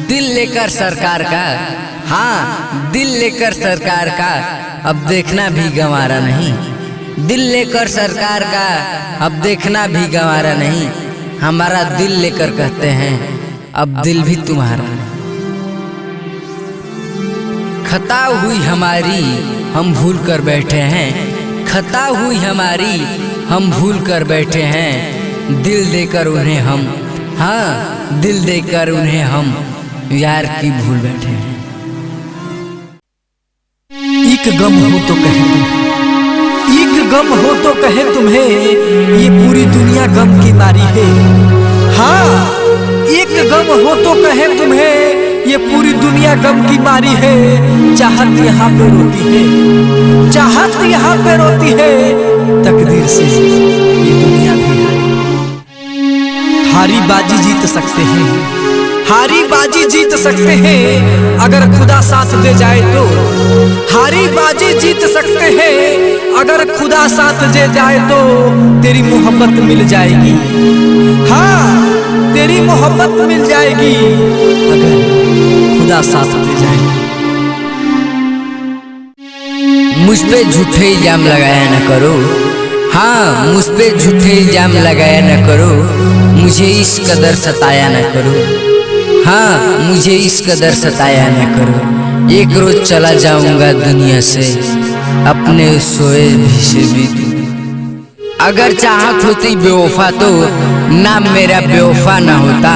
दिल लेकर सरकार का, हाँ दिल लेकर सरकार का अब देखना भी गंवारा नहीं। दिल लेकर सरकार का अब देखना भी गंवारा नहीं। हमारा दिल लेकर कहते हैं अब दिल भी तुम्हारा नहीं। खता हुई हमारी हम भूल कर बैठे हैं, खता हुई हमारी हम भूल कर बैठे हैं। दिल देकर उन्हें हम, हाँ दिल देकर उन्हें हम यार की भूल बैठे हैं। एक गम हो तो कहे तुम्हें, एक गम हो तो कहे तुम्हें, ये पूरी दुनिया गम की मारी है। हाँ एक गम हो तो कहे तुम्हें, ये पूरी दुनिया गम की मारी है। चाहत यहाँ पे रोती है, चाहत यहाँ पे रोती है, तकदीर से ये दुनिया भी हारी बाजी जीत सकते हैं, हारी बाजी जीत सकते हैं अगर खुदा साथ दे जाए तो। हारी बाजी जीत सकते हैं अगर खुदा साथ दे जाए तो। तेरी मोहब्बत मिल जाएगी, हाँ तेरी मोहब्बत मिल जाएगी अगर खुदा साथ दे जाए। मुझ पे झूठे इल्जाम लगाया न करो, हाँ मुझ पे झूठे इल्जाम लगाया न करो। मुझे इस कदर सताया न करो, हाँ मुझे इस कदर सताया न करो। एक रोज चला जाऊंगा दुनिया से अपने सोए भी से भी। अगर चाहत होती बेवफा तो नाम मेरा बेवफा ना होता।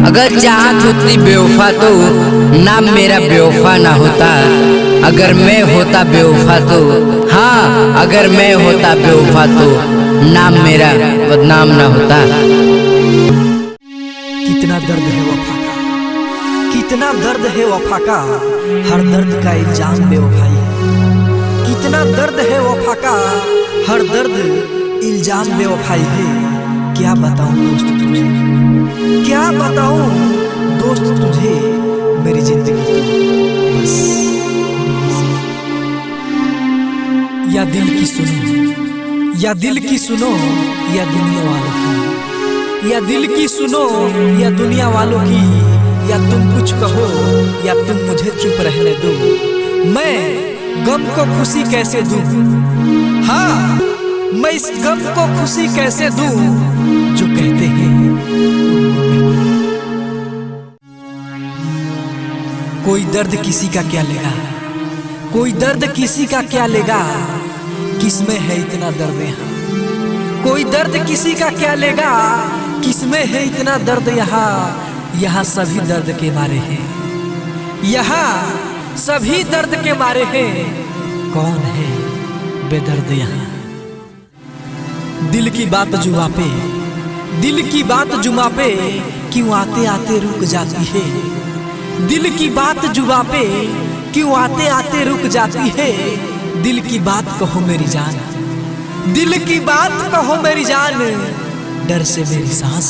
अगर चाहत होती बेवफा तो नाम मेरा बेवफा ना होता। अगर मैं होता बेवफा तो, हाँ अगर मैं होता बेवफा तो नाम मेरा बदनाम ना होता। कितना दर्द है वफा का, कितना दर्द है वफा का, हर दर्द का इल्जाम बेवफाई है। कितना दर्द है वफा का, हर दर्द इल्जाम बेवफाई है। क्या बताऊं दोस्त तुझे, क्या बताऊं दोस्त तुझे, मेरी जिंदगी तो बस या दिल की सुनो, या दिल की सुनो या दुनिया वालों की, या दिल की सुनो या दुनिया वालों की। या तुम कुछ कहो या तुम मुझे चुप रहने दो, मैं गम को खुशी कैसे दूं। हाँ मैं इस गम को खुशी कैसे दूं जो कहते हैं कोई दर्द किसी का क्या लेगा, कोई दर्द किसी का क्या लेगा, किसमें है इतना दर्द यहाँ। कोई दर्द किसी का क्या लेगा, किसमें है इतना दर्द यहाँ। यहाँ सभी दर्द के मारे हैं, यहाँ सभी दर्द के मारे हैं। कौन है बेदर्द यहाँ। दिल की बात जुबा पे, दिल की बात जुबा पे क्यों आते आते रुक जाती है। दिल की बात जुबा पे क्यों आते आते रुक जाती है। दिल की बात कहो मेरी जान, दिल की बात कहो मेरी जान, डर से मेरी सांस